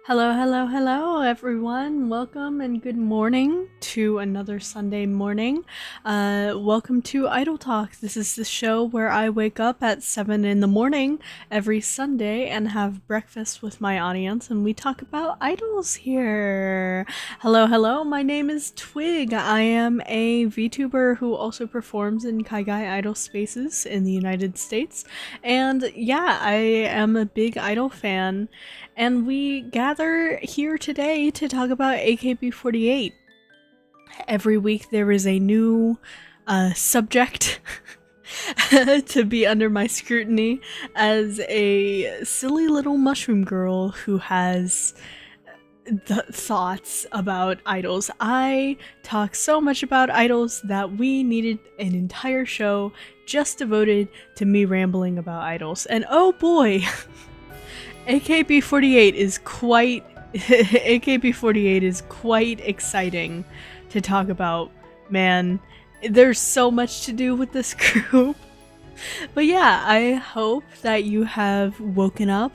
Hello, hello, hello, everyone. Welcome and good morning to another Sunday morning. Welcome to Idol Talk. This is the show where I wake up at 7 in the morning every Sunday and have breakfast with my audience, and we talk about idols here. Hello, hello. My name is Twig. I am a VTuber who also performs in Kaigai Idol spaces in the United States. And yeah, I am a big idol fan. And we gather here today to talk about AKB48. Every week there is a new subject to be under my scrutiny as a silly little mushroom girl who has thoughts about idols. I talk so much about idols that we needed an entire show just devoted to me rambling about idols. And oh boy! AKB48 is quite exciting to talk about, man. There's so much to do with this group. But yeah, I hope that you have woken up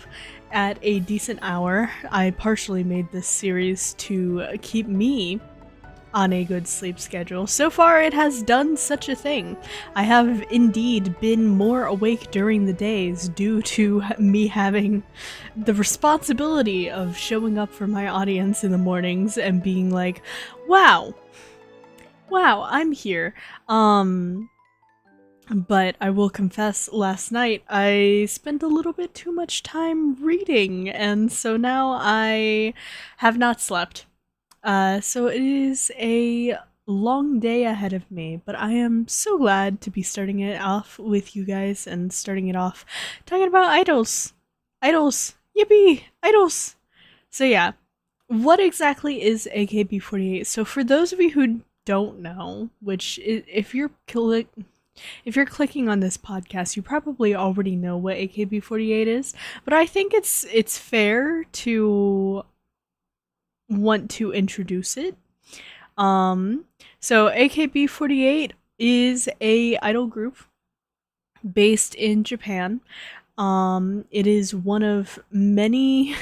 at a decent hour. I partially made this series to keep me on a good sleep schedule. So far it has done such a thing. I have indeed been more awake during the days due to me having the responsibility of showing up for my audience in the mornings and being like, wow, I'm here. But I will confess, last night I spent a little bit too much time reading, and so now I have not slept. So it is a long day ahead of me, but I am so glad to be starting it off with you guys and starting it off talking about idols. Idols! Yippee! Idols! So yeah, what exactly is AKB48? So for those of you who don't know, which if you're clicking on this podcast, you probably already know what AKB48 is, but I think it's fair to want to introduce it. So AKB48 is a idol group based in Japan. It is one of many.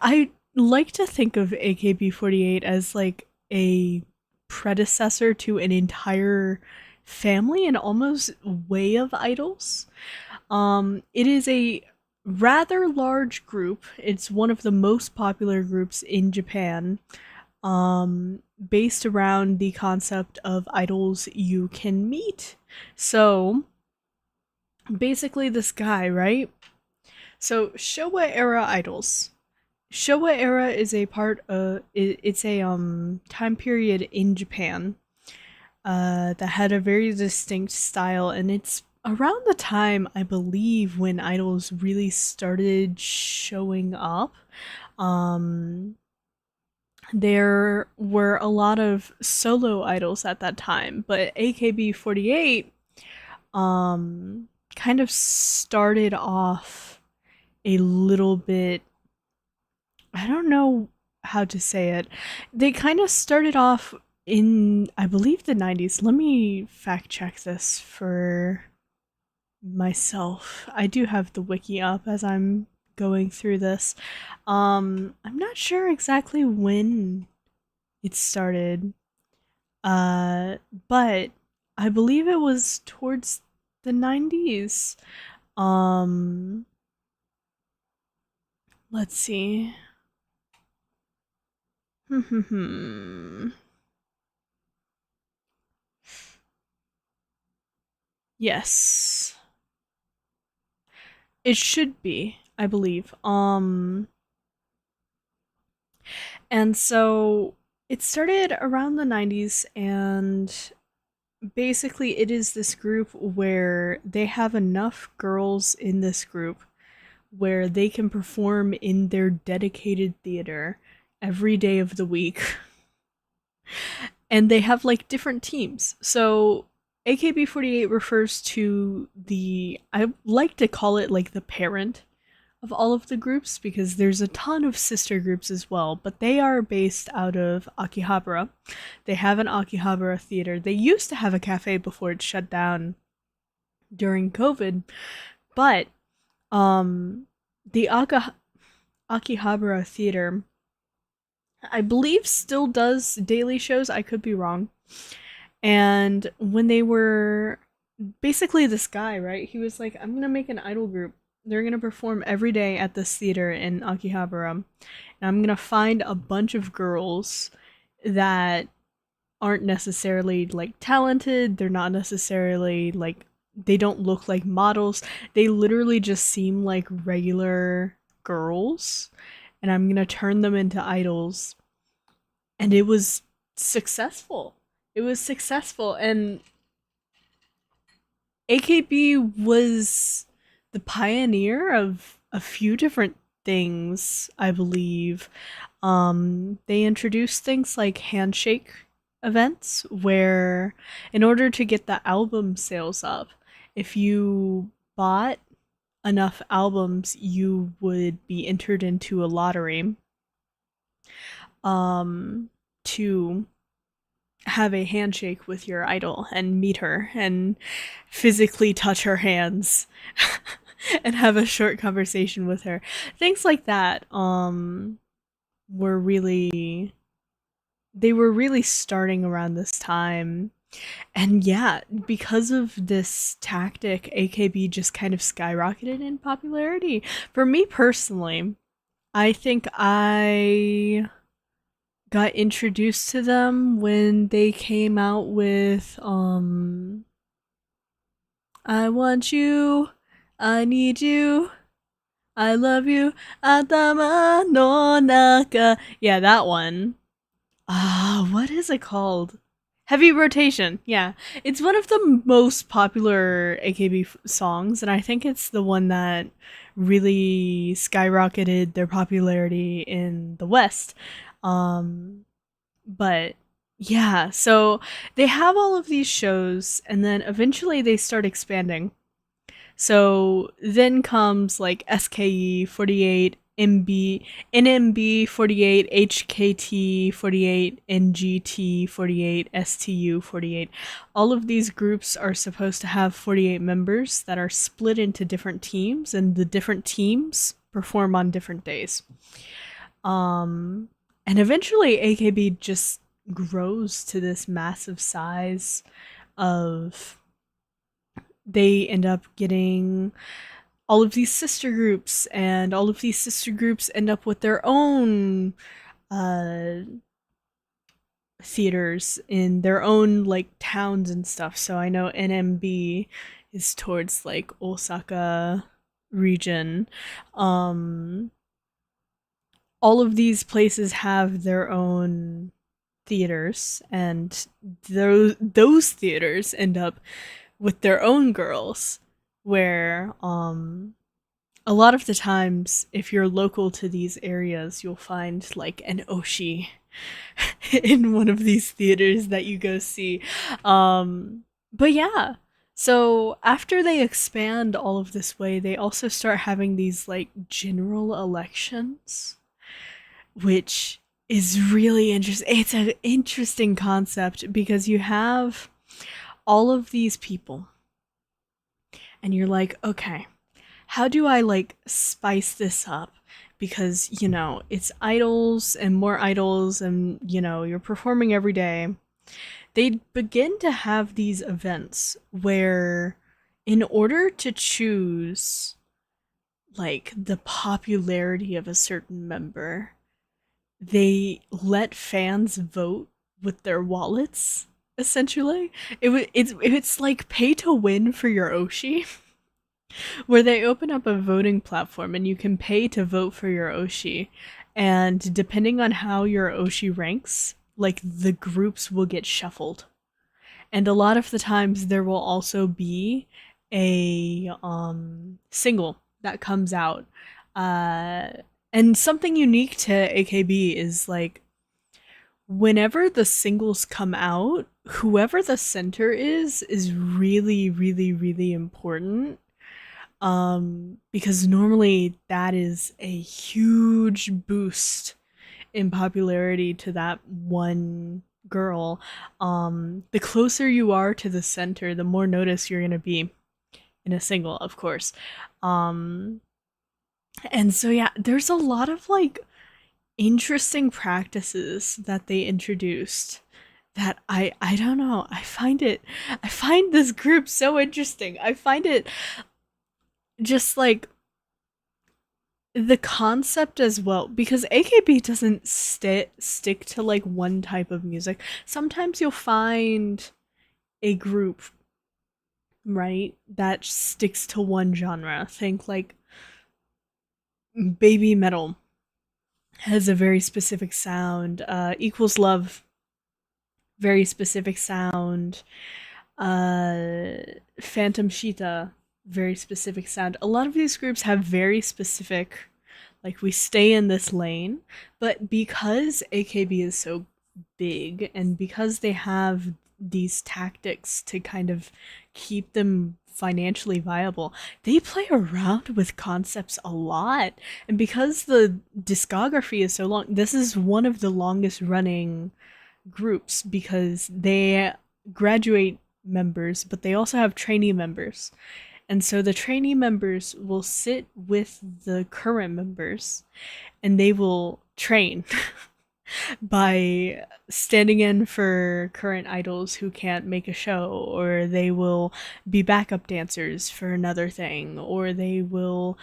I like to think of AKB48 as like a predecessor to an entire family and almost way of idols. It is a rather large group. It's one of the most popular groups in Japan, based around the concept of idols you can meet. So basically this guy, right? So Showa era idols. Showa era is a part of it's a time period in Japan that had a very distinct style, and it's around the time, I believe, when idols really started showing up. There were a lot of solo idols at that time, but AKB48 kind of started off a little bit, I don't know how to say it. They kind of started off in, I believe, the 90s. Let me fact check this for myself. I do have the wiki up as I'm going through this. I'm not sure exactly when it started, but I believe it was towards the 90s. Let's see. Yes. It should be, I believe. And so it started around the 90s, and basically it is this group where they have enough girls in this group where they can perform in their dedicated theater every day of the week. And they have like different teams. So AKB48 refers to I like to call it like the parent of all of the groups because there's a ton of sister groups as well, but they are based out of Akihabara. They have an Akihabara theater. They used to have a cafe before it shut down during COVID, but the Akihabara theater, I believe, still does daily shows. I could be wrong. And when they were basically this guy, right? He was like, I'm gonna make an idol group. They're gonna perform every day at this theater in Akihabara. And I'm gonna find a bunch of girls that aren't necessarily like talented. They're not necessarily like, they don't look like models. They literally just seem like regular girls. And I'm gonna turn them into idols. And it was successful. It was successful. And AKB was the pioneer of a few different things, I believe. They introduced things like handshake events, where in order to get the album sales up, if you bought enough albums, you would be entered into a lottery to have a handshake with your idol and meet her and physically touch her hands and have a short conversation with her. Things like that were really starting around this time. And yeah, because of this tactic, AKB just kind of skyrocketed in popularity. For me personally, I think I got introduced to them when they came out with I want you, I need you, I love you, Atama no Naka. Yeah, that one. What is it called? Heavy Rotation. Yeah. It's one of the most popular AKB songs, and I think it's the one that really skyrocketed their popularity in the West. But yeah, so they have all of these shows, and then eventually they start expanding. So then comes like SKE48, NMB48, HKT48, NGT48, STU48. All of these groups are supposed to have 48 members that are split into different teams, and the different teams perform on different days. And eventually AKB just grows to this massive size of, they end up getting all of these sister groups, and all of these sister groups end up with their own theaters in their own like towns and stuff. So I know NMB is towards like Osaka region. All of these places have their own theaters, and those theaters end up with their own girls, where a lot of the times, if you're local to these areas, you'll find like an Oshi in one of these theaters that you go see. But yeah, so after they expand all of this way, they also start having these like general elections, which is really interesting. It's an interesting concept because you have all of these people, and you're like, okay, how do I like spice this up? Because, you know, it's idols and more idols, and, you know, you're performing every day. They begin to have these events where, in order to choose like the popularity of a certain member, they let fans vote with their wallets. Essentially, it's like pay to win for your Oshi, where they open up a voting platform and you can pay to vote for your Oshi, and depending on how your Oshi ranks, like the groups will get shuffled, And a lot of the times there will also be a single that comes out. And something unique to AKB is like whenever the singles come out, whoever the center is really, really, really important. Because normally that is a huge boost in popularity to that one girl. The closer you are to the center, the more notice you're gonna be in a single, of course. And so yeah, there's a lot of like interesting practices that they introduced that I don't know. I find this group so interesting. I find it just like the concept as well, because AKB doesn't stick to like one type of music. Sometimes you'll find a group, right, that sticks to one genre. Think like baby metal has a very specific sound. Equals Love, very specific sound. Phantom Shita, very specific sound. A lot of these groups have very specific, like, we stay in this lane, but because AKB is so big and because they have these tactics to kind of keep them financially viable, they play around with concepts a lot. And because the discography is so long, this is one of the longest running groups because they graduate members, but they also have trainee members. And so the trainee members will sit with the current members and they will train by standing in for current idols who can't make a show, or they will be backup dancers for another thing, or they will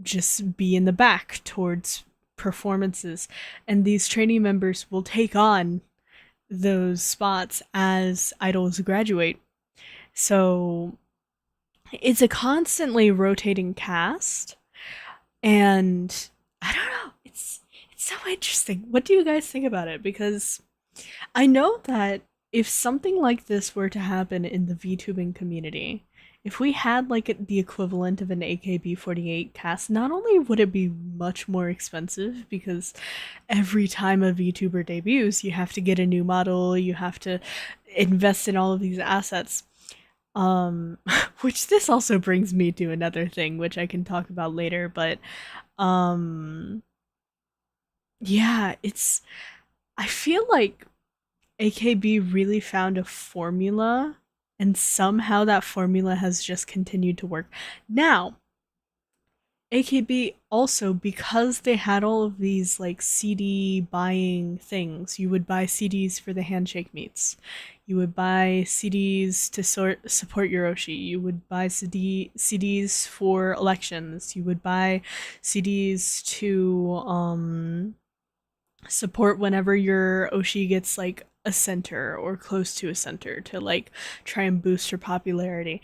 just be in the back towards performances. And these trainee members will take on those spots as idols graduate. So it's a constantly rotating cast, and I don't know, it's so interesting. What do you guys think about it? Because I know that if something like this were to happen in the VTubing community, if we had like the equivalent of an AKB48 cast, not only would it be much more expensive because every time a VTuber debuts, you have to get a new model, you have to invest in all of these assets. Which this also brings me to another thing, which I can talk about later, but, yeah, I feel like AKB really found a formula, and somehow that formula has just continued to work. Now, AKB also, because they had all of these like CD buying things, you would buy CDs for the handshake meets, you would buy CDs to support Yoshi, you would buy CDs for elections, you would buy CDs to support whenever your Oshi gets like a center or close to a center to like try and boost her popularity.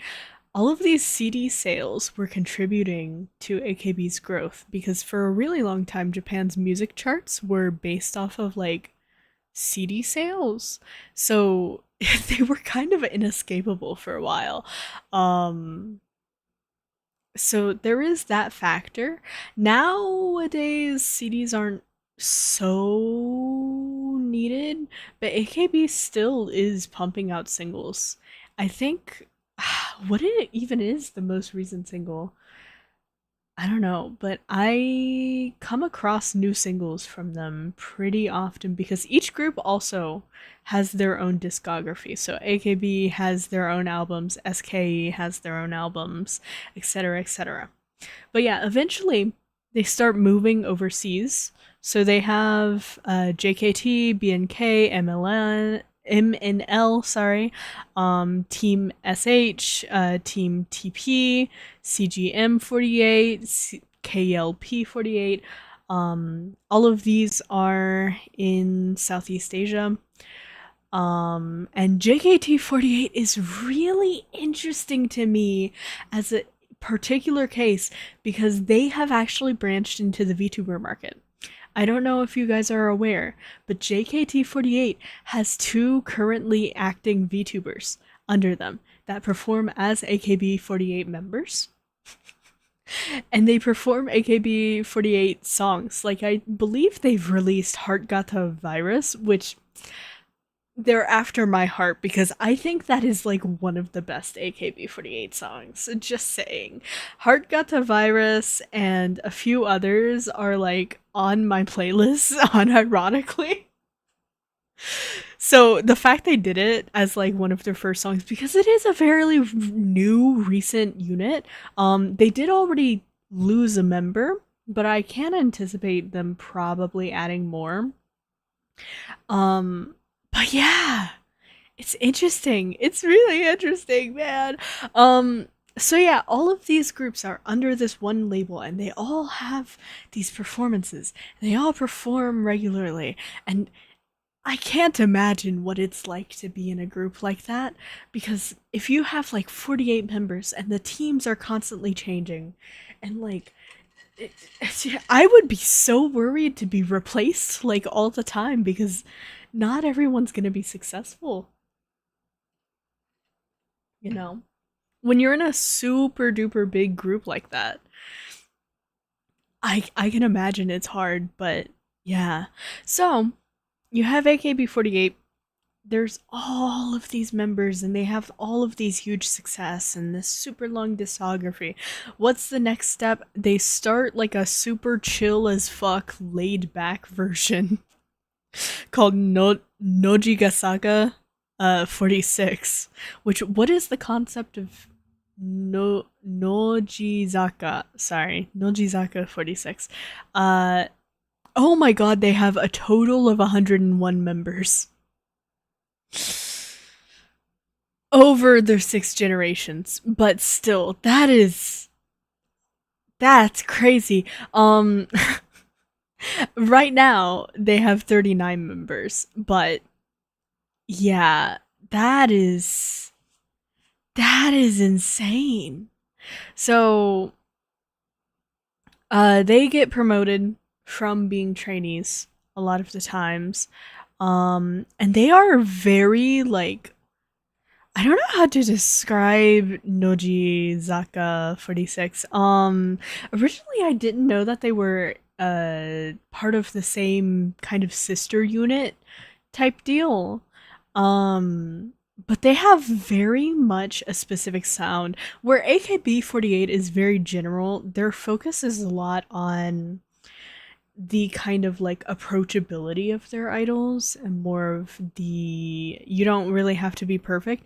All of these CD sales were contributing to AKB's growth because for a really long time, Japan's music charts were based off of like CD sales. So they were kind of inescapable for a while. So there is that factor. Nowadays, CDs aren't so needed, but AKB still is pumping out singles. I think what it even is the most recent single. I don't know, but I come across new singles from them pretty often because each group also has their own discography. So AKB has their own albums, SKE has their own albums, etc., etc. But yeah, eventually they start moving overseas. So they have JKT, BNK, MNL, sorry, Team SH, Team TP, CGM48, KLP48. All of these are in Southeast Asia. And JKT48 is really interesting to me as a particular case because they have actually branched into the VTuber market. I don't know if you guys are aware, but JKT48 has 2 currently acting VTubers under them that perform as AKB48 members. And they perform AKB48 songs. Like, I believe they've released Heart Gata Virus, which they're after my heart because I think that is like one of the best AKB48 songs. Just saying. Heart Gata Virus and a few others are like on my playlist, unironically. So the fact they did it as like one of their first songs, because it is a fairly new, recent unit, they did already lose a member, but I can anticipate them probably adding more. But yeah, it's interesting. It's really interesting, man. So yeah, all of these groups are under this one label and they all have these performances. They all perform regularly, and I can't imagine what it's like to be in a group like that, because if you have like 48 members and the teams are constantly changing and like I would be so worried to be replaced like all the time because not everyone's going to be successful. You know, when you're in a super duper big group like that, I can imagine it's hard, but yeah. So, you have AKB48. There's all of these members and they have all of these huge success and this super long discography. What's the next step? They start like a super chill as fuck laid back version called Nojigasaka 46, which, what is the concept of Nojizaka? Sorry, Nojizaka 46. Oh my god, they have a total of 101 members over their 6 generations, but still, that's crazy. Right now they have 39 members, but yeah, that is insane. So they get promoted from being trainees a lot of the times. And they are very like, I don't know how to describe Nojizaka 46. Originally I didn't know that they were part of the same kind of sister unit type deal. But they have very much a specific sound. Where AKB48 is very general, their focus is a lot on the kind of like approachability of their idols and more of the, you don't really have to be perfect.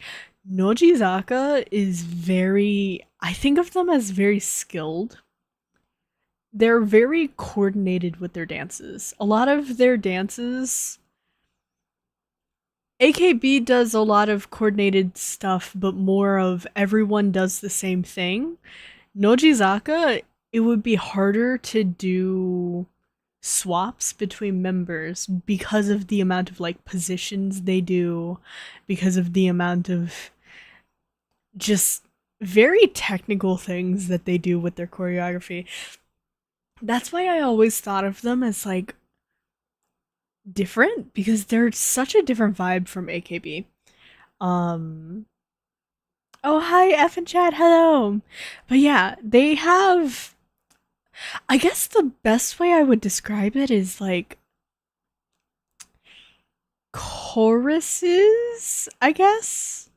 Nojizaka is very, I think of them as very skilled. They're very coordinated with their dances. A lot of their dances, AKB does a lot of coordinated stuff, but more of everyone does the same thing. Nojizaka, it would be harder to do swaps between members because of the amount of like positions they do, because of the amount of just very technical things that they do with their choreography. That's why I always thought of them as like different, because they're such a different vibe from AKB. Oh, hi F and chat, hello. But yeah, they have, I guess the best way I would describe it is like choruses, I guess.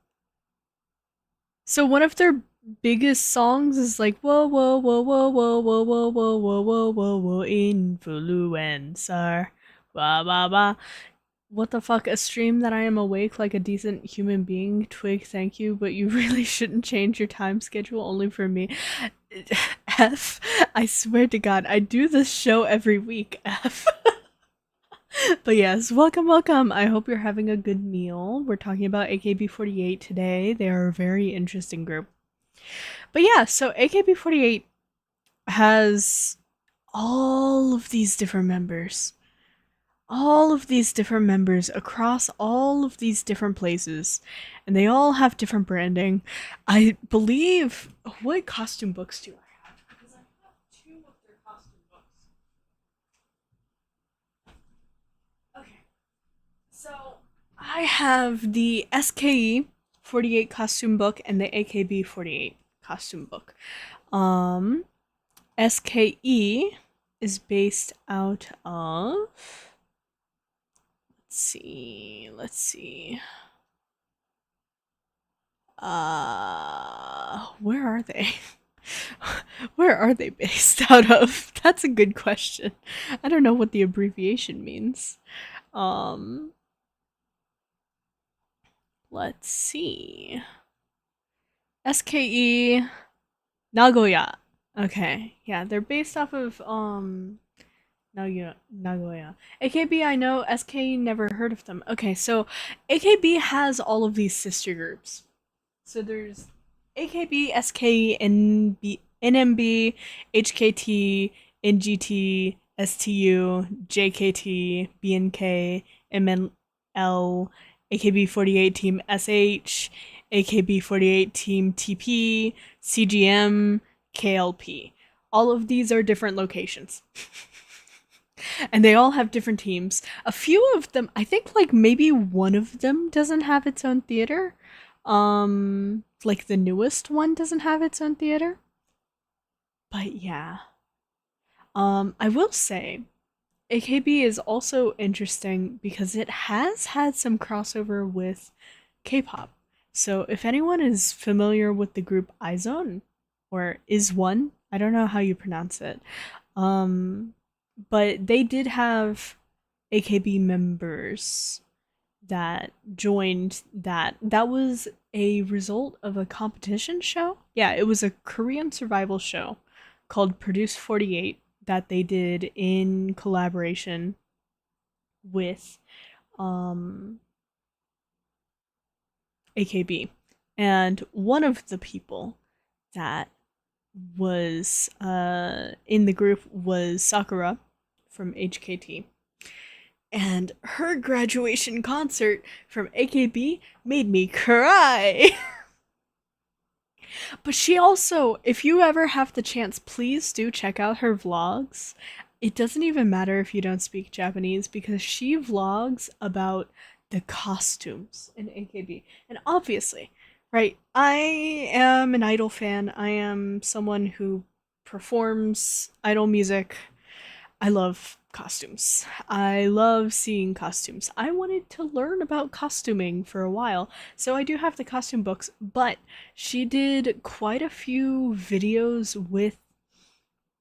So one of their biggest songs is like whoa whoa whoa whoa whoa whoa whoa whoa whoa whoa whoa whoa influencer. Bah, bah, bah. What the fuck? A stream that I am awake like a decent human being. Twig, thank you, but you really shouldn't change your time schedule only for me. F, I swear to God, I do this show every week, F. But yes, welcome, welcome. I hope you're having a good meal. We're talking about AKB48 today. They are a very interesting group. But yeah, so AKB48 has all of these different members. All of these different members across all of these different places, and they all have different branding. I believe, what costume books do I have? Because I have 2 of their costume books. So I have the SKE48 costume book and the AKB48 costume book. SKE is based out of, let's see. Where are they? Where are they based out of? That's a good question. I don't know what the abbreviation means. Let's see. SKE Nagoya. Okay, yeah, they're based off of Nagoya. AKB I know, SK never heard of them. Okay, so AKB has all of these sister groups. So there's AKB, SK, NMB, HKT, NGT, STU, JKT, BNK, MNL, AKB48 Team SH, AKB48 Team TP, CGM, KLP. All of these are different locations. And they all have different teams. A few of them, I think like maybe one of them doesn't have its own theater. Like the newest one doesn't have its own theater. But yeah. I will say AKB is also interesting because it has had some crossover with K-pop. So if anyone is familiar with the group IZONE or IZ*ONE, I don't know how you pronounce it. But they did have AKB members that joined that. That was a result of a competition show. Yeah, it was a Korean survival show called Produce 48 that they did in collaboration with AKB. And one of the people that was in the group was Sakura from HKT. And her graduation concert from AKB made me cry. But she also, if you ever have the chance, please do check out her vlogs. It doesn't even matter if you don't speak Japanese because she vlogs about the costumes in AKB. And obviously, right, I am an idol fan. I am someone who performs idol music. I love costumes. I love seeing costumes. I wanted to learn about costuming for a while, so I do have the costume books, but she did quite a few videos with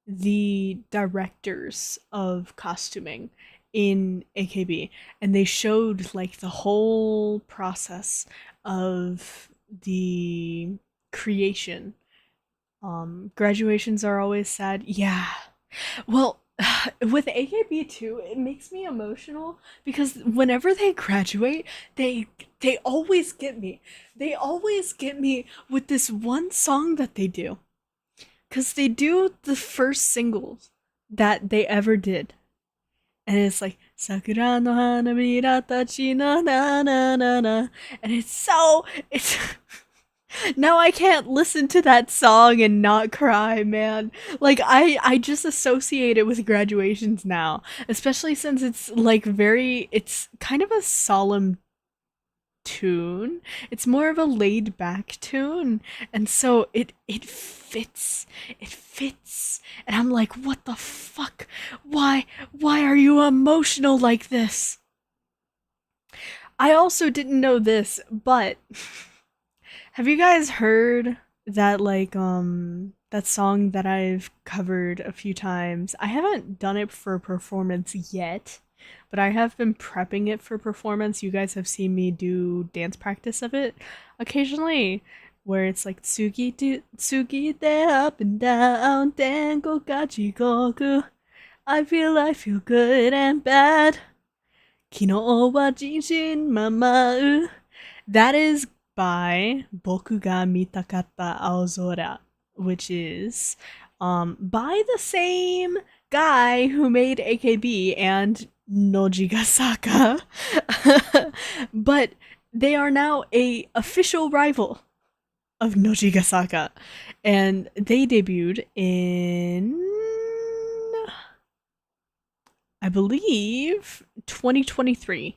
the directors of costuming in AKB, and they showed like the whole process of the creation. Graduations are always sad. Yeah. Well, with AKB too, it makes me emotional because whenever they graduate, they always get me. They always get me with this one song that they do. Cause they do the first singles that they ever did. And it's like Sakura no hanabira tachi no na na na na. And it's now I can't listen to that song and not cry, man. Like I just associate it with graduations now, especially since it's like it's kind of a solemn tune. It's more of a laid back tune, and so it fits. It fits. And I'm like, "What the fuck? Why are you emotional like this?" I also didn't know this, but have you guys heard that that song that I've covered a few times? I haven't done it for performance yet, but I have been prepping it for performance. You guys have seen me do dance practice of it occasionally, where it's like tsugi de up and down, dengo ga jigoku. I feel good and bad. Kino wa jinshin mamau. That is by Boku ga mitakatta aozora, which is by the same guy who made AKB and Nojigasaka. But they are now a official rival of Nojigasaka, and they debuted in, I believe, 2023.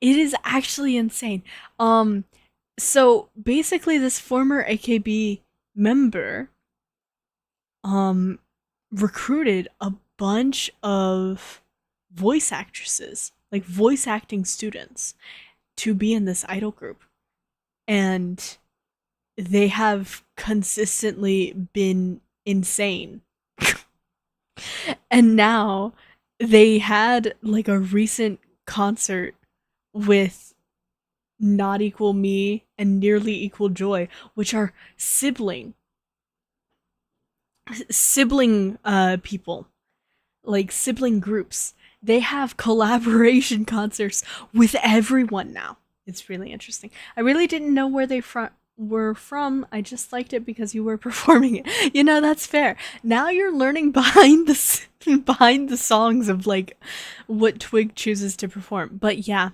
It is actually insane. So basically this former AKB member um recruited a bunch of voice actresses, like voice acting students, to be in this idol group. And they have consistently been insane. And now they had like a recent concert with Not Equal Me and Nearly Equal Joy, which are sibling people, like sibling groups. They have collaboration concerts with everyone now. It's really interesting. I really didn't know where they were from. I just liked it because you were performing it. You know, that's fair. Now you're learning behind the behind the songs of like what Twig chooses to perform. But yeah,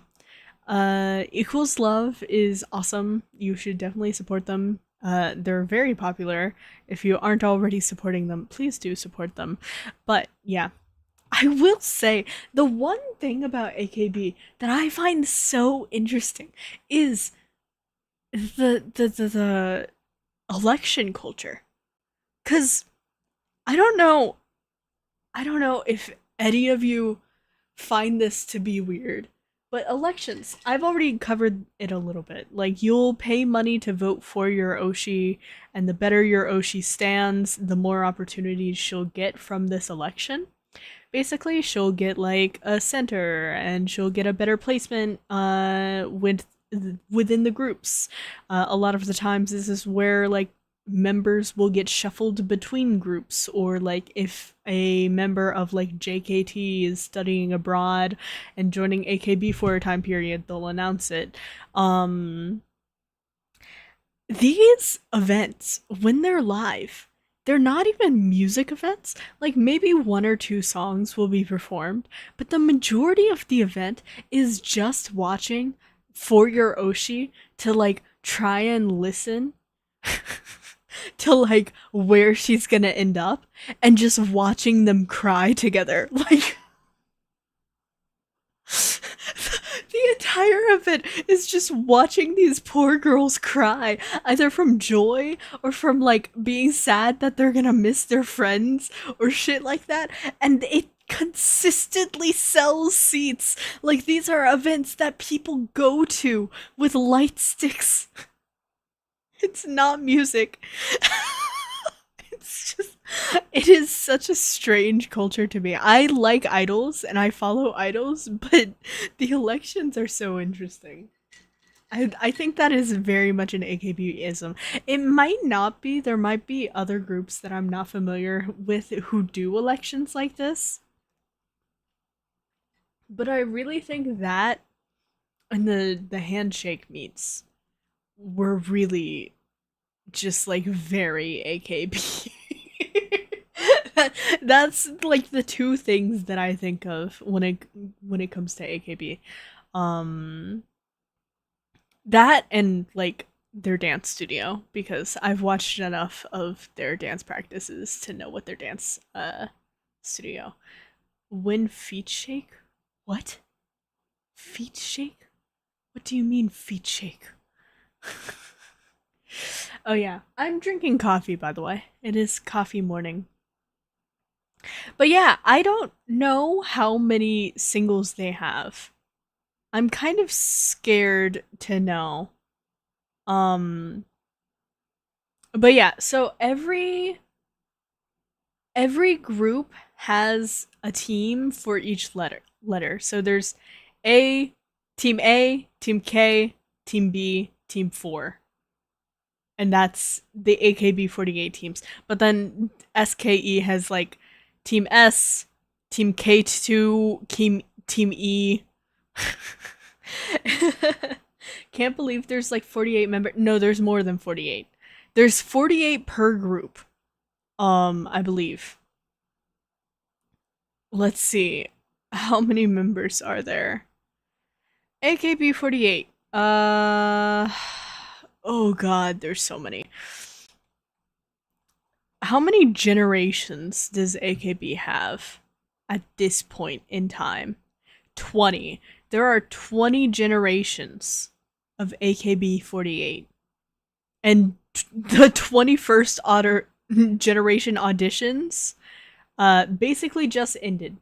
Equals Love is awesome. You should definitely support them. They're very popular. If you aren't already supporting them, please do support them. But yeah, I will say the one thing about AKB that I find so interesting is the election culture. Cause I don't know if any of you find this to be weird, but elections, I've already covered it a little bit. Like, you'll pay money to vote for your Oshi, and the better your Oshi stands, the more opportunities she'll get from this election. Basically, she'll get like a center, and she'll get a better placement within the groups. A lot of the times, this is where like members will get shuffled between groups, or like if a member of like JKT is studying abroad and joining AKB for a time period, they'll announce it. These events, when they're live, they're not even music events. Like, maybe one or two songs will be performed, but the majority of the event is just watching for your Oshi to like try and listen to like where she's gonna end up, and just watching them cry together. Like, the entire event is just watching these poor girls cry, either from joy or from like being sad that they're gonna miss their friends or shit like that. And it consistently sells seats. Like, these are events that people go to with light sticks. It's not music. It's just, it is such a strange culture to me. I like idols and I follow idols, but the elections are so interesting. I think that is very much an AKB-ism. It might not be. There might be other groups that I'm not familiar with who do elections like this. But I really think that and the handshake meets were really just like very AKB. That's like the two things that I think of when it comes to AKB. Um that and like their dance studio, because I've watched enough of their dance practices to know what their dance studio. When feet shake? What? Feet shake? What do you mean feet shake? Oh yeah, I'm drinking coffee, by the way. It is coffee morning. But yeah, I don't know how many singles they have. I'm kind of scared to know. Um but yeah, so every group has a team for each letter. So there's A, Team K, Team B, Team 4. And that's the AKB48 teams. But then SKE has like Team S, Team K2, Team E. Can't believe there's like 48 members. No, there's more than 48. There's 48 per group. I believe. Let's see. How many members are there? AKB48. Oh god, there's so many. How many generations does AKB have at this point in time? 20. there are 20 generations of AKB48. And the 21st generation auditions basically just ended.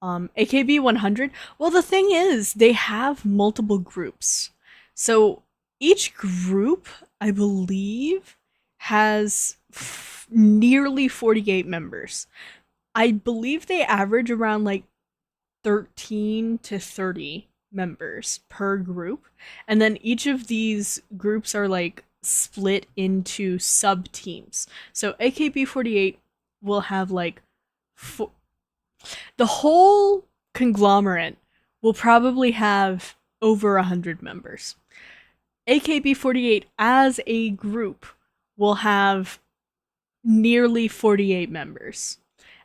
AKB100, well, the thing is, they have multiple groups. So each group, I believe, has nearly 48 members. I believe they average around like 13 to 30 members per group. And then each of these groups are like split into sub teams. So AKB48 will have like the whole conglomerate will probably have over 100 members. AKB48 as a group will have nearly 48 members.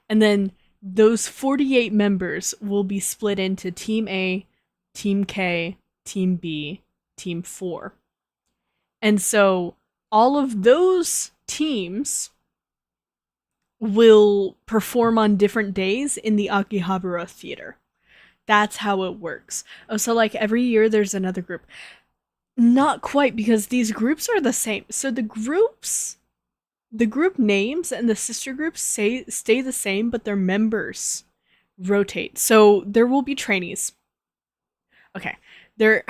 And then those 48 members will be split into Team A, Team K, Team B, Team 4. And so all of those teams will perform on different days in the Akihabara Theater. That's how it works. Oh, so like every year there's another group. Not quite, because these groups are the same. So the group names and the sister groups stay the same, but their members rotate. So there will be trainees. Okay. Okay.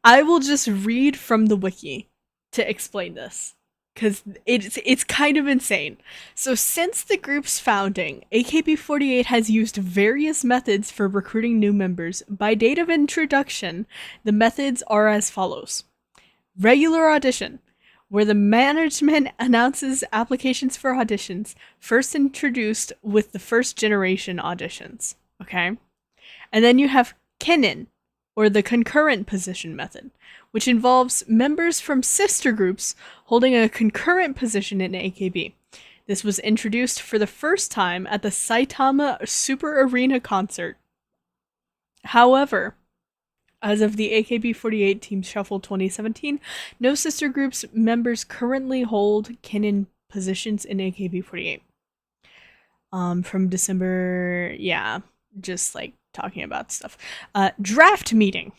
I will just read from the wiki to explain this, because it's kind of insane. So since the group's founding, AKB48 has used various methods for recruiting new members. By date of introduction, the methods are as follows. Regular audition, where the management announces applications for auditions, first introduced with the first generation auditions. Okay? And then you have Kenin, or the concurrent position method, which involves members from sister groups holding a concurrent position in AKB. This was introduced for the first time at the Saitama Super Arena concert. However, as of the AKB48 Team Shuffle 2017, no sister groups members currently hold Kenin positions in AKB48. From December, just like talking about stuff. Draft meeting,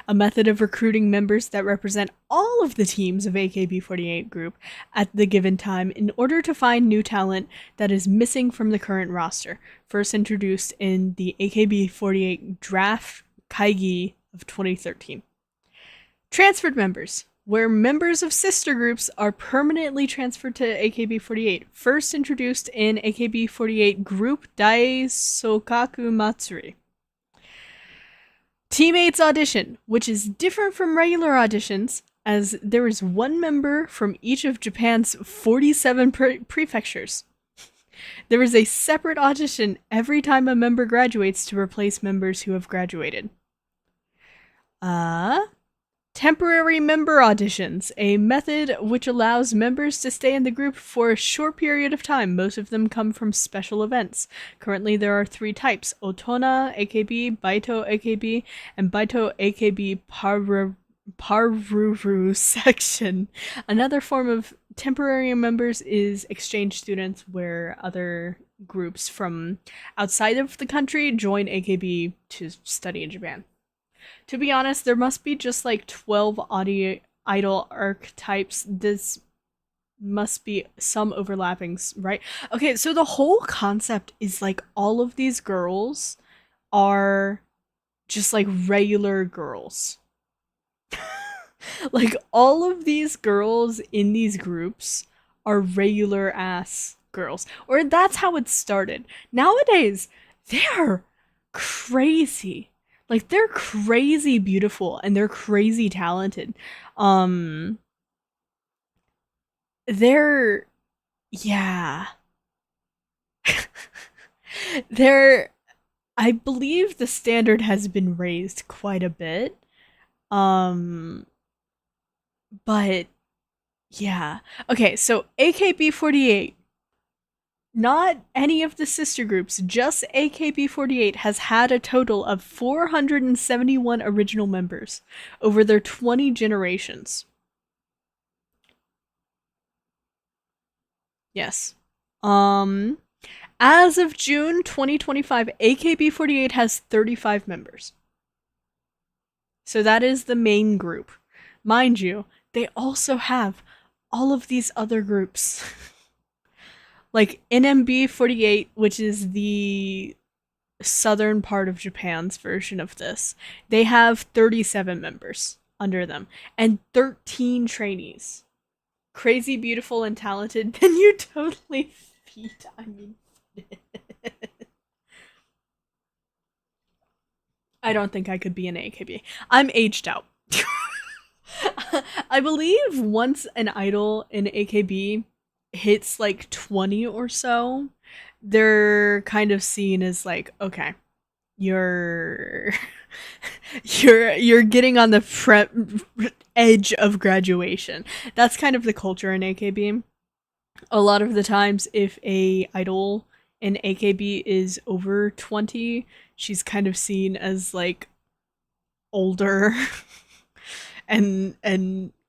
a method of recruiting members that represent all of the teams of AKB48 group at the given time in order to find new talent that is missing from the current roster. First introduced in the AKB48 Draft Kaigi of 2013. Transferred members, where members of sister groups are permanently transferred to AKB48. First introduced in AKB48 Group Daisokaku Matsuri. Teammates audition, which is different from regular auditions, as there is one member from each of Japan's 47 prefectures. There is a separate audition every time a member graduates to replace members who have graduated. Temporary member auditions, a method which allows members to stay in the group for a short period of time. Most of them come from special events. Currently, there are 3 types: Otona AKB, Baito AKB, and Baito AKB Paruru section. Another form of temporary members is exchange students, where other groups from outside of the country join AKB to study in Japan. To be honest, there must be just like 12 idol archetypes. This must be some overlappings, right? Okay, so the whole concept is like all of these girls are just like regular girls. Like all of these girls in these groups are regular ass girls. Or that's how it started. Nowadays, they are crazy. Like, they're crazy beautiful and they're crazy talented. They're, yeah. I believe the standard has been raised quite a bit. But, yeah. Okay, so AKB48. Not any of the sister groups, just AKB48 has had a total of 471 original members over their 20 generations. Yes. As of June 2025, AKB48 has 35 members. So that is the main group. Mind you, they also have all of these other groups. Like NMB48, which is the southern part of Japan's version of this, they have 37 members under them and 13 trainees. Crazy, beautiful, and talented. Then you totally feed. I mean, I don't think I could be an AKB. I'm aged out. I believe once an idol in AKB hits like 20 or so, they're kind of seen as like, okay, you're you're getting on the front edge of graduation. That's kind of the culture in AKB. A lot of the times, if a idol in AKB is over 20, she's kind of seen as like older and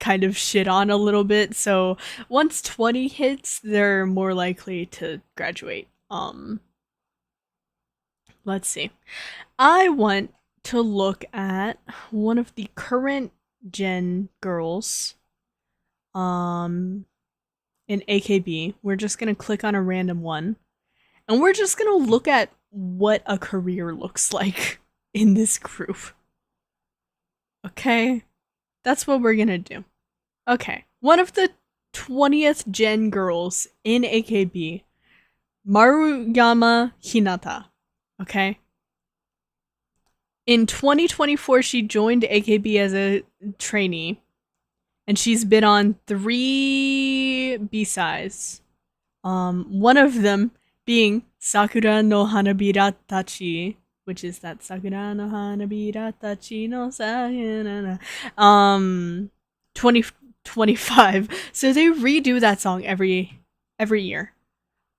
kind of shit on a little bit. So once 20 hits, they're more likely to graduate. Let's see. I want to look at one of the current gen girls in AKB. We're just going to click on a random one. And we're just going to look at what a career looks like in this group. Okay? That's what we're going to do. Okay. One of the 20th gen girls in AKB, Maruyama Hinata. Okay? In 2024, she joined AKB as a trainee. And she's been on 3 B-sides. One of them being Sakura no Hanabira Tachi, which is that Sakura no Hanabira Tachi no Sayonara. 2025. So they redo that song every year.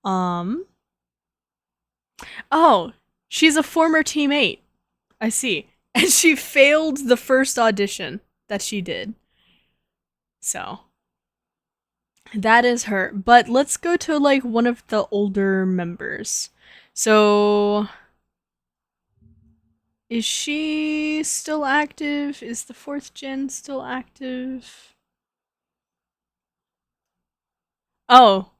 Oh, she's a former teammate. I see. And she failed the first audition that she did. So that is her. But let's go to like one of the older members. So is she still active? Is the 4th gen still active? Oh,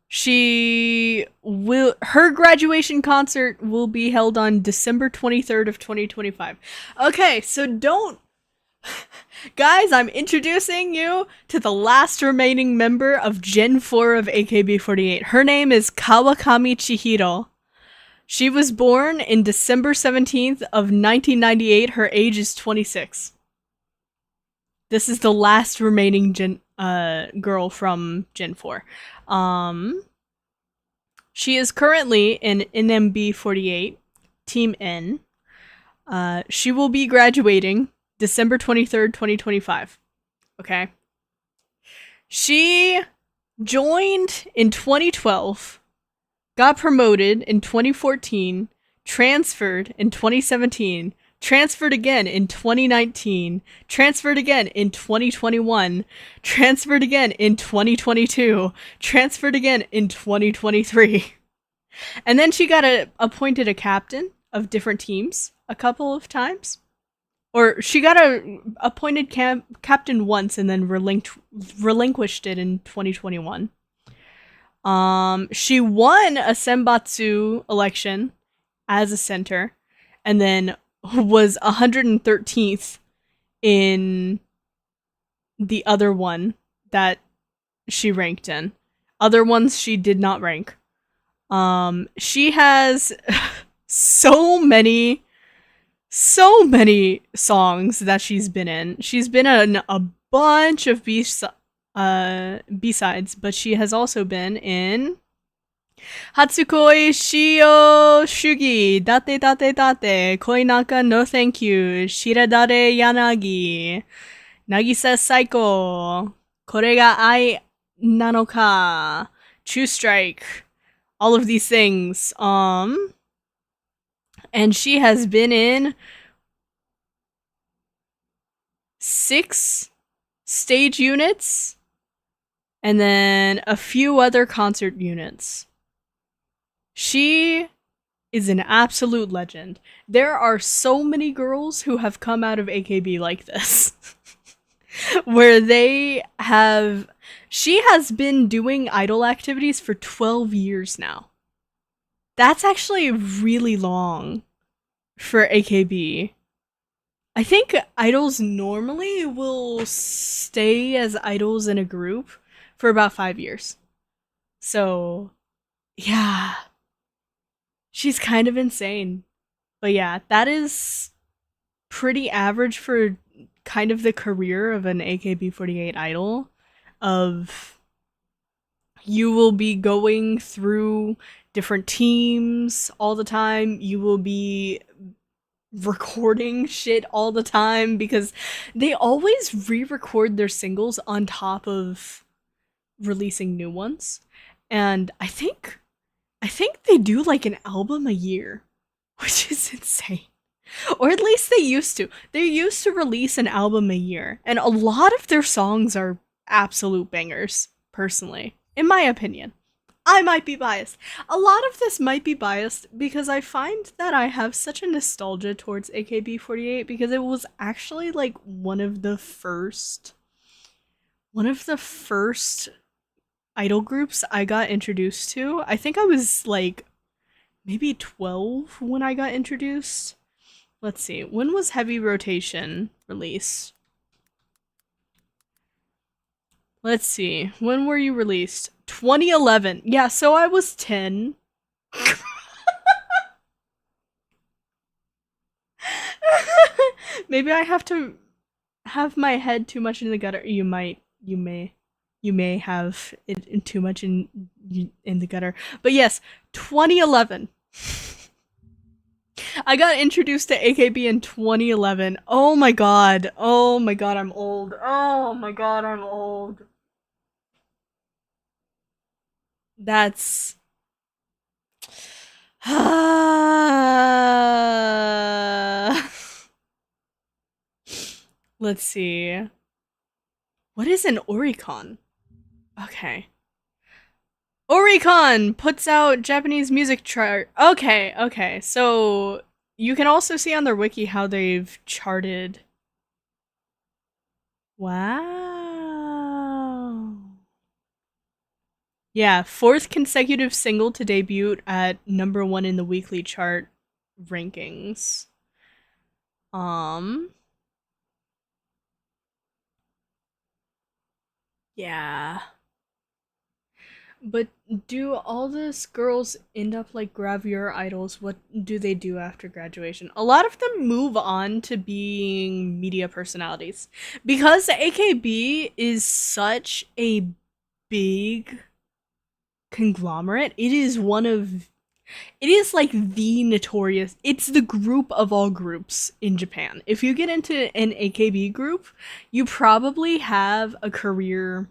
her graduation concert will be held on December 23rd of 2025. Okay, so don't guys, I'm introducing you to the last remaining member of Gen 4 of AKB48. Her name is Kawakami Chihiro. She was born in December 17th of 1998. Her age is 26. This is the last remaining girl from Gen 4. She is currently in NMB48, Team N. She will be graduating December 23rd, 2025. Okay. She joined in 2012, got promoted in 2014, transferred in 2017, transferred again in 2019, transferred again in 2021, transferred again in 2022, transferred again in 2023. And then she got appointed a captain of different teams a couple of times. Or she got appointed captain once and then relinquished it in 2021. She won a Senbatsu election as a center and then was 113th in the other one that she ranked in. Other ones she did not rank. She has so many songs that she's been in. She's been in a bunch of B-sides, but she has also been in Hatsukoi Shio Shugi, Date Date Date, Koinaka no Thank You, Shiradare Yanagi, Nagisa Saiko, Kore ga Ai Nanoka, True Strike, all of these things. And she has been in 6 stage units and then a few other concert units. She is an absolute legend. There are so many girls who have come out of AKB like this. Where she has been doing idol activities for 12 years now. That's actually really long for AKB. I think idols normally will stay as idols in a group for about 5 years. So, yeah. She's kind of insane. But yeah, that is pretty average for kind of the career of an AKB48 idol. Of you will be going through different teams all the time. You will be recording shit all the time because they always re-record their singles on top of releasing new ones. And I think they do like an album a year, which is insane. Or at least they used to. They used to release an album a year, and a lot of their songs are absolute bangers, personally, in my opinion. I might be biased. A lot of this might be biased because I find that I have such a nostalgia towards AKB48 because it was actually like one of the first idol groups I got introduced to. I think I was like maybe 12 when I got introduced. Let's see. When was Heavy Rotation released? Let's see. When were you released? 2011. Yeah, so I was 10. Maybe I have to have my head too much in the gutter. You may have it too much in the gutter. But yes, 2011. I got introduced to AKB in 2011. Oh my god. Oh my god, I'm old. Oh my god, I'm old. That's... Let's see. What is an Oricon? Okay. Oricon puts out Japanese music chart. Okay. So you can also see on their wiki how they've charted. Wow. Yeah, 4th consecutive single to debut at #1 in the weekly chart rankings. Yeah. But do all these girls end up like gravure idols? What do they do after graduation? A lot of them move on to being media personalities. Because AKB is such a big conglomerate, it is like the notorious, it's the group of all groups in Japan. If you get into an AKB group, you probably have a career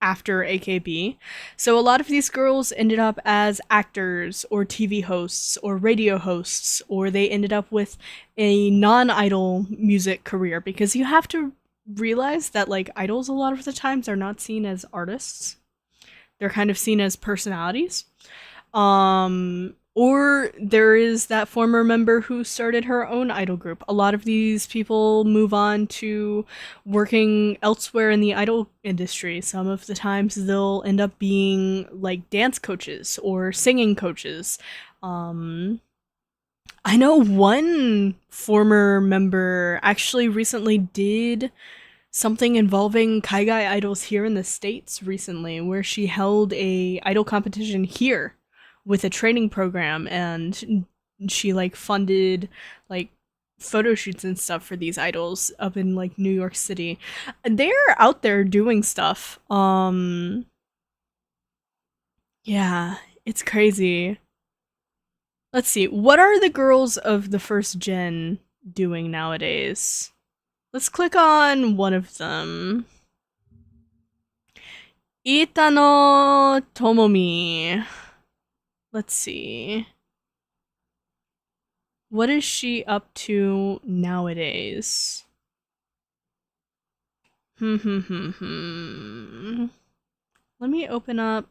after AKB. So a lot of these girls ended up as actors or TV hosts or radio hosts, or they ended up with a non-idol music career, because you have to realize that like idols a lot of the times are not seen as artists. They're kind of seen as personalities. Or there is that former member who started her own idol group. A lot of these people move on to working elsewhere in the idol industry. Some of the times they'll end up being like dance coaches or singing coaches. I know one former member actually recently did something involving Kaigai idols here in the States recently, where she held a idol competition here with a training program, and she like funded like photo shoots and stuff for these idols up in like New York City. They're out there doing stuff. Yeah, it's crazy. Let's see. What are the girls of the first gen doing nowadays? Let's click on one of them. Itano Tomomi. Let's see. What is she up to nowadays? Let me open up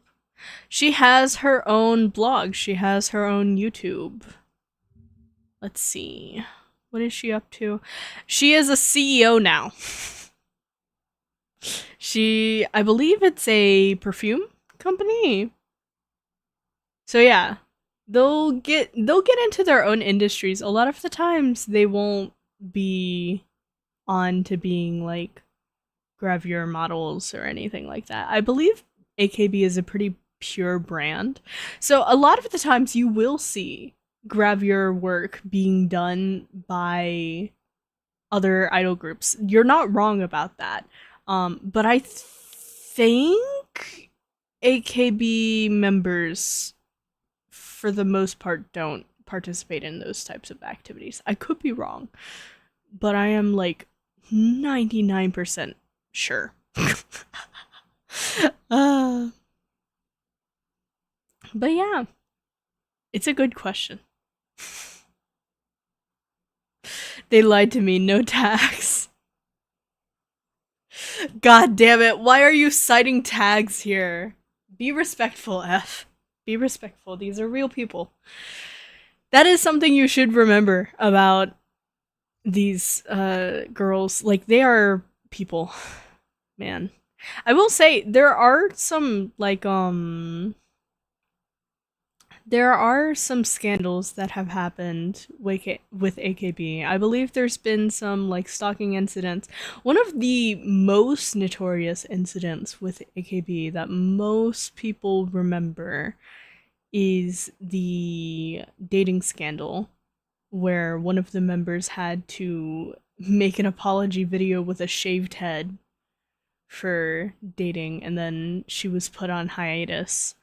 She has her own blog. She has her own YouTube. Let's see. What is she up to? She is a CEO now. I believe it's a perfume company. So yeah, they'll get into their own industries. A lot of the times they won't be on to being like gravure models or anything like that. I believe AKB is a pretty pure brand. So a lot of the times you will see gravure work being done by other idol groups. You're not wrong about that. But I think AKB members, for the most part, don't participate in those types of activities. I could be wrong, but I am like 99% sure. But yeah, it's a good question. They lied to me, no tags. God damn it, why are you citing tags here? Be respectful, F. Be respectful, these are real people. That is something you should remember about these girls. Like, they are people. Man. I will say, there are some, like, there are some scandals that have happened with AKB. I believe there's been some like stalking incidents. One of the most notorious incidents with AKB that most people remember is the dating scandal where one of the members had to make an apology video with a shaved head for dating, and then she was put on hiatus.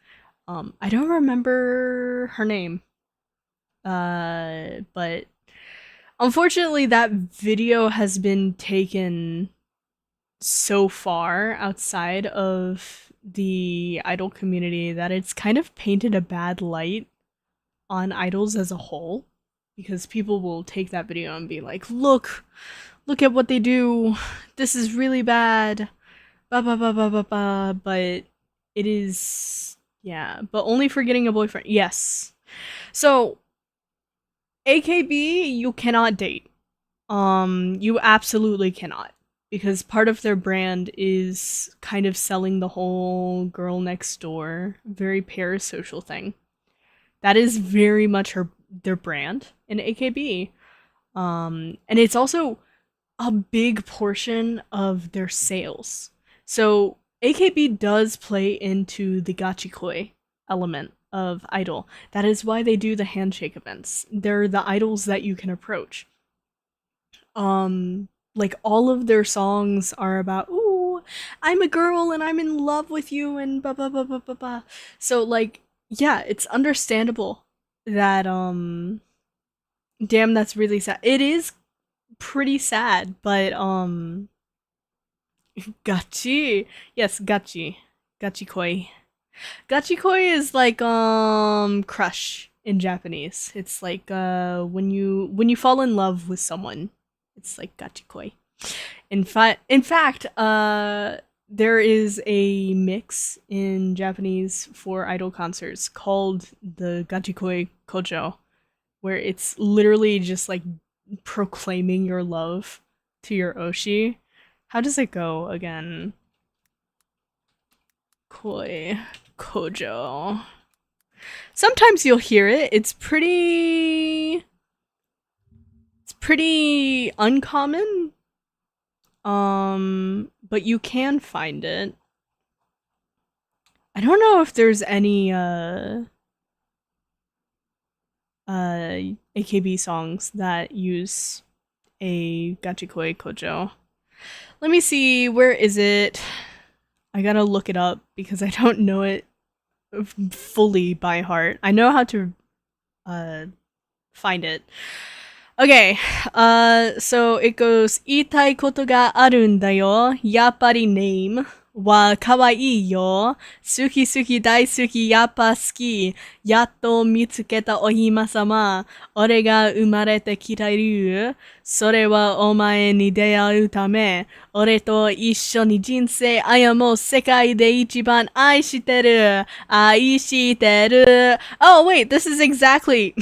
I don't remember her name. But unfortunately that video has been taken so far outside of the idol community that it's kind of painted a bad light on idols as a whole, because people will take that video and be like, look at what they do. This is really bad. Ba ba ba ba ba ba. But it is, yeah, but only for getting a boyfriend. Yes. So, AKB, you cannot date. You absolutely cannot. Because part of their brand is kind of selling the whole girl next door, very parasocial thing. That is very much their brand in AKB. And it's also a big portion of their sales. So AKB does play into the gachikoi element of idol. That is why they do the handshake events. They're the idols that you can approach. Like all of their songs are about, ooh, I'm a girl and I'm in love with you and blah blah blah blah blah blah. So like, yeah, it's understandable that damn, that's really sad. It is pretty sad, but gachi. Yes, gachi. Gachikoi. Gachikoi is like crush in Japanese. It's like when you fall in love with someone. It's like gachikoi. In fact, there is a mix in Japanese for idol concerts called the Gachikoi Kojo, where it's literally just like proclaiming your love to your oshi. How does it go again? Koi Kojo. Sometimes you'll hear it. It's pretty uncommon. But you can find it. I don't know if there's any AKB songs that use a Gachikoi Kojo. Let me see, where is it? I gotta look it up because I don't know it fully by heart. I know how to find it. Okay, so it goes, 言いたいことがあるんだよ. Yappari name. wa kawaii yo. Suki suki daisuki yappa suki. Yatto mitsuketa o hima-sama. Ore ga umarete kitairu. Sore wa omae ni deau tame. Ore to issho ni jinsei ayamo sekai de ichiban aishiteru. Aishiteru. Oh wait, this is exactly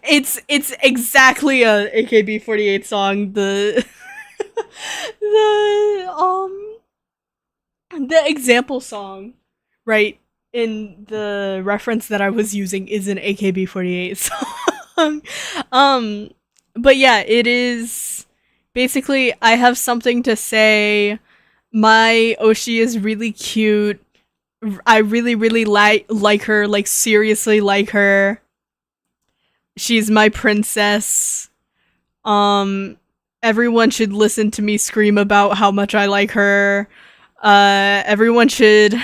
it's exactly a AKB48 song. The the example song, right, in the reference that I was using is an AKB48 song. But yeah, it is basically, I have something to say. My Oshi is really cute. I really like her, like seriously like her. She's my princess. Everyone should listen to me scream about how much I like her. Everyone should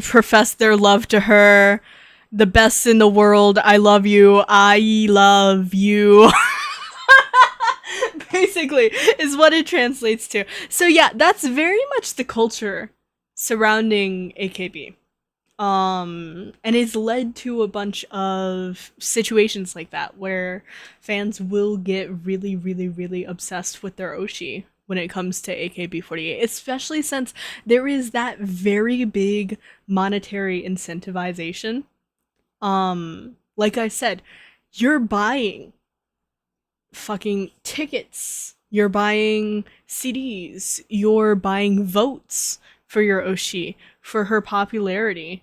profess their love to her. The best in the world. I love you. I love you. Basically, is what it translates to. So yeah, that's very much the culture surrounding AKB. And it's led to a bunch of situations like that where fans will get really obsessed with their Oshi when it comes to AKB48, especially since there is that very big monetary incentivization. Like I said, you're buying fucking tickets, you're buying CDs, you're buying votes for your Oshi, for her popularity.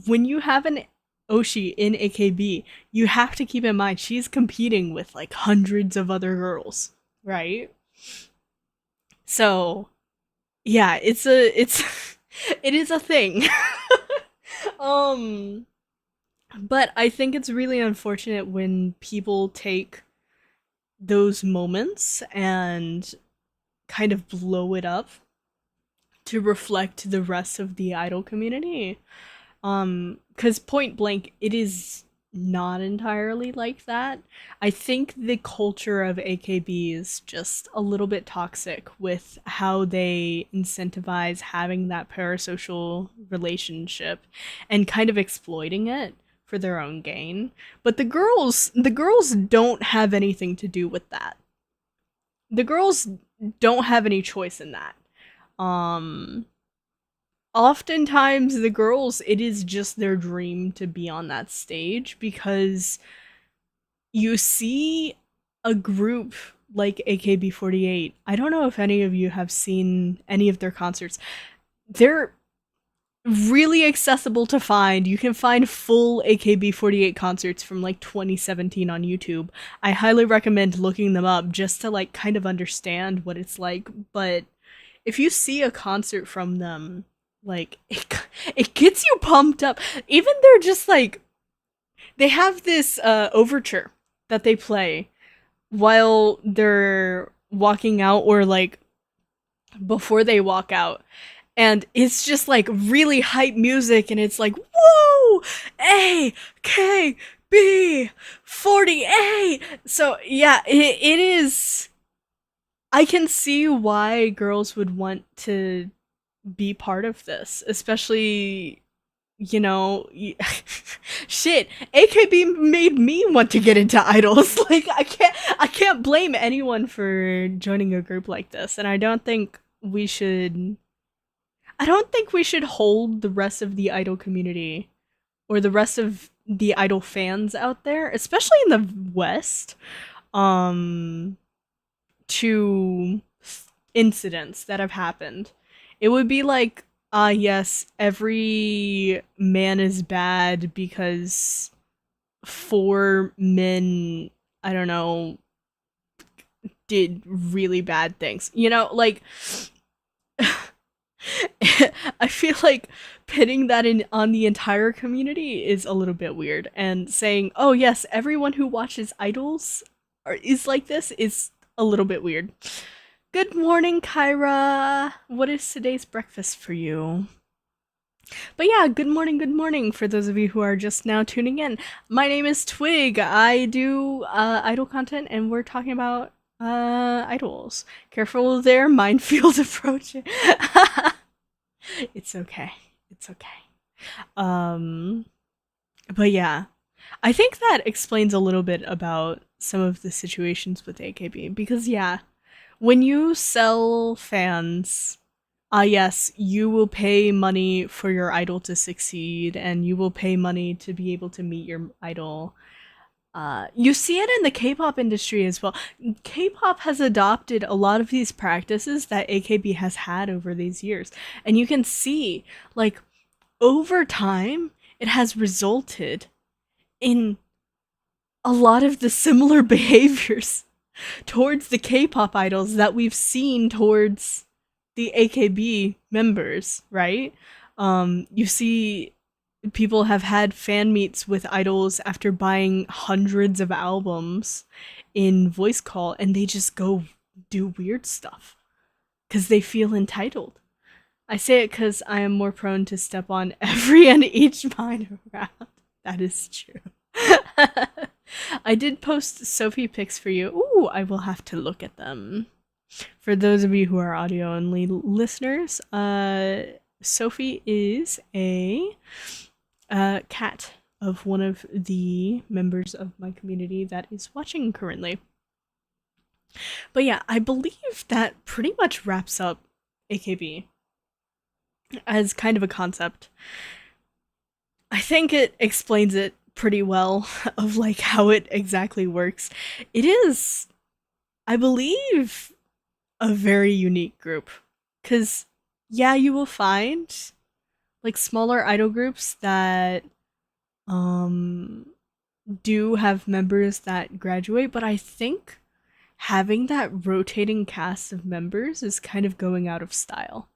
When you have an Oshi in AKB, you have to keep in mind she's competing with like hundreds of other girls, right? So yeah, it is a thing. But I think it's really unfortunate when people take those moments and kind of blow it up to reflect the rest of the idol community. Because point blank, it is not entirely like that. I think the culture of AKB is just a little bit toxic with how they incentivize having that parasocial relationship and kind of exploiting it for their own gain. But the girls don't have anything to do with that. The girls don't have any choice in that. Oftentimes the girls, it is just their dream to be on that stage, because you see a group like AKB48. I don't know if any of you have seen any of their concerts. They're really accessible to find. You can find full AKB48 concerts from like 2017 on YouTube. I highly recommend looking them up just to like kind of understand what it's like. But if you see a concert from them, like it gets you pumped up. Even they're just like, they have this overture that they play while they're walking out, or like before they walk out. And it's just like really hype music, and it's like, whoa, AKB48. So yeah, it is. I can see why girls would want to be part of this, especially, you know, shit, AKB made me want to get into idols. Like, I can't blame anyone for joining a group like this, and I don't think we should hold the rest of the idol community, or the rest of the idol fans out there, especially in the West, to incidents that have happened. It would be like, yes, every man is bad because 4 men, I don't know, did really bad things. You know, like, I feel like pitting that on the entire community is a little bit weird, and saying, oh yes, everyone who watches idols is like this is a little bit weird. Good morning, Kyra. What is today's breakfast for you? But yeah, good morning for those of you who are just now tuning in. My name is Twig. I do idol content, and we're talking about idols. Careful there, minefield approaching. It's okay. It's okay. Um, but yeah, I think that explains a little bit about some of the situations with AKB because yeah, when you sell fans, yes, you will pay money for your idol to succeed and you will pay money to be able to meet your idol. You see it in the K-pop industry as well. K-pop has adopted a lot of these practices that AKB has had over these years. And you can see, like, over time, it has resulted in a lot of the similar behaviors towards the K-pop idols that we've seen towards the AKB members, right? You see people have had fan meets with idols after buying hundreds of albums in voice call and they just go do weird stuff because they feel entitled. I say it because I am more prone to step on every and each vine around. That is true. I did post Sophie pics for you. Ooh, I will have to look at them. For those of you who are audio only listeners, Sophie is a cat of one of the members of my community that is watching currently. But yeah, I believe that pretty much wraps up AKB as kind of a concept. I think it explains it pretty well of like how it exactly works. It is, I believe, a very unique group because yeah, you will find like smaller idol groups that do have members that graduate, but I think having that rotating cast of members is kind of going out of style.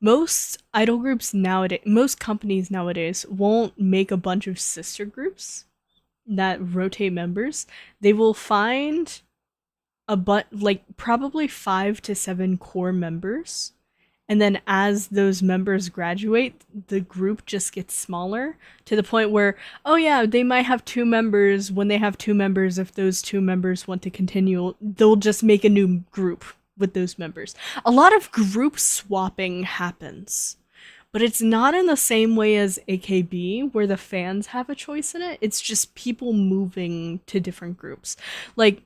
Most idol groups nowadays, most companies nowadays won't make a bunch of sister groups that rotate members. They will find like probably 5 to 7 core members, and then as those members graduate, the group just gets smaller to the point where, oh yeah, they might have 2 members. When they have 2 members, if those 2 members want to continue, they'll just make a new group with those members. A lot of group swapping happens, but it's not in the same way as AKB where the fans have a choice in it. It's just people moving to different groups. Like,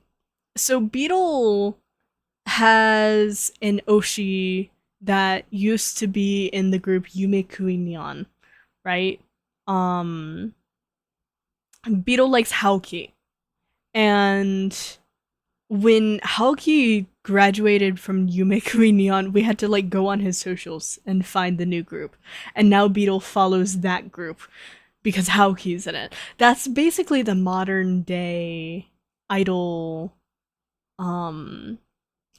so Beetle has an Oshi that used to be in the group Yume Kuinyan, right? Beetle likes Haoki. And when Haoki graduated from Yume Kuinyan, we had to like go on his socials and find the new group. And now Beetle follows that group because Haoki's in it. That's basically the modern day idol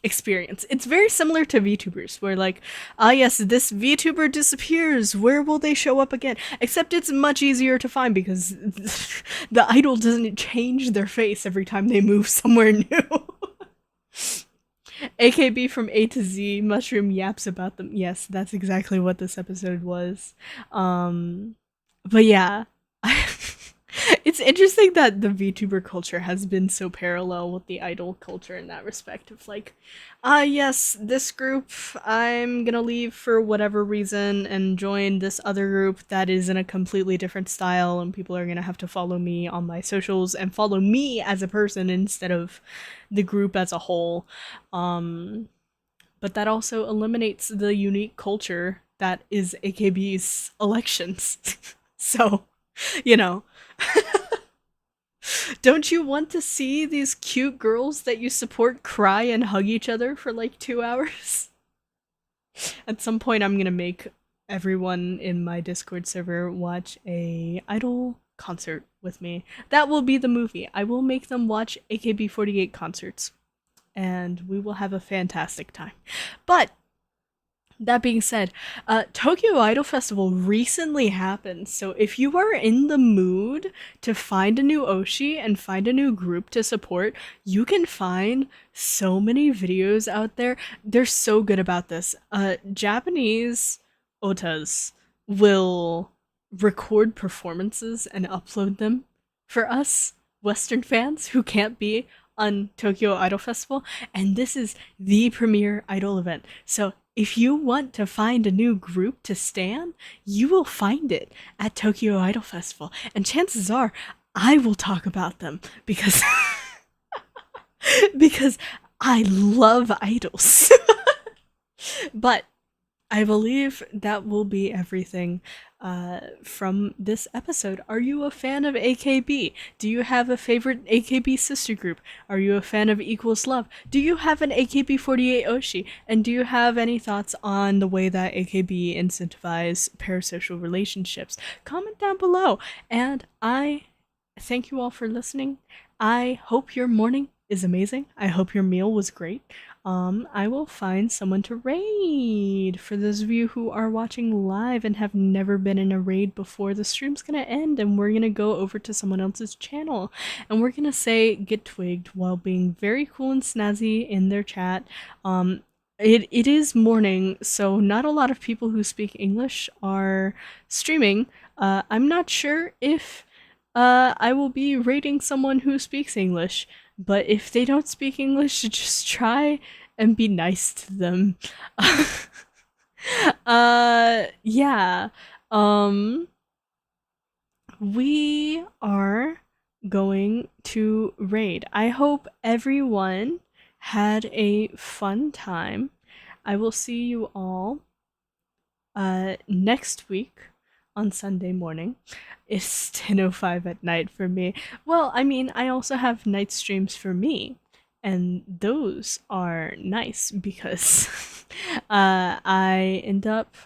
experience. It's very similar to VTubers, where like, yes, this VTuber disappears. Where will they show up again? Except it's much easier to find because the idol doesn't change their face every time they move somewhere new. AKB from A to Z, Mushroom yaps about them. Yes, that's exactly what this episode was. But yeah. It's interesting that the VTuber culture has been so parallel with the idol culture in that respect of like, yes, this group, I'm gonna leave for whatever reason and join this other group that is in a completely different style, and people are gonna have to follow me on my socials and follow me as a person instead of the group as a whole. But that also eliminates the unique culture that is AKB's elections. So, you know. Don't you want to see these cute girls that you support cry and hug each other for like 2 hours? At some point, I'm gonna make everyone in my Discord server watch a idol concert with me. That will be the movie. I will make them watch AKB48 concerts, and we will have a fantastic time. But that being said, Tokyo Idol Festival recently happened, so if you are in the mood to find a new Oshi and find a new group to support, you can find so many videos out there. They're so good about this. Japanese otas will record performances and upload them for us Western fans who can't be on Tokyo Idol Festival, and this is the premier idol event. So if you want to find a new group to stan, you will find it at Tokyo Idol Festival. And chances are, I will talk about them because because I love idols. But I believe that will be everything from this episode. Are you a fan of AKB? Do you have a favorite AKB sister group? Are you a fan of Equals Love? Do you have an AKB48 Oshi? And do you have any thoughts on the way that AKB incentivize parasocial relationships? Comment down below. And I thank you all for listening. I hope your morning is amazing. I hope your meal was great. I will find someone to raid. For those of you who are watching live and have never been in a raid before, the stream's gonna end and we're gonna go over to someone else's channel and we're gonna say get twigged while being very cool and snazzy in their chat. It is morning, so not a lot of people who speak English are streaming. I'm not sure if I will be rating someone who speaks English, but if they don't speak English, just try and be nice to them. Yeah. We are going to raid. I hope everyone had a fun time. I will see you all next week on Sunday morning. It's 10:05 at night for me. Well, I mean, I also have night streams for me, and those are nice because I end up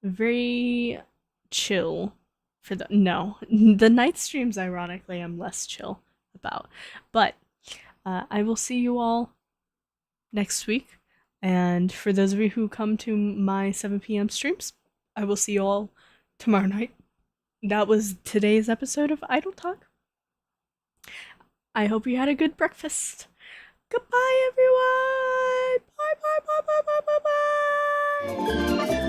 very chill for the night streams. Ironically, I'm less chill about, but I will see you all next week. And for those of you who come to my 7 p.m. streams, I will see you all tomorrow night. That was today's episode of Idol Talk. I hope you had a good breakfast. Goodbye, everyone. Bye, bye, bye, bye, bye, bye, bye.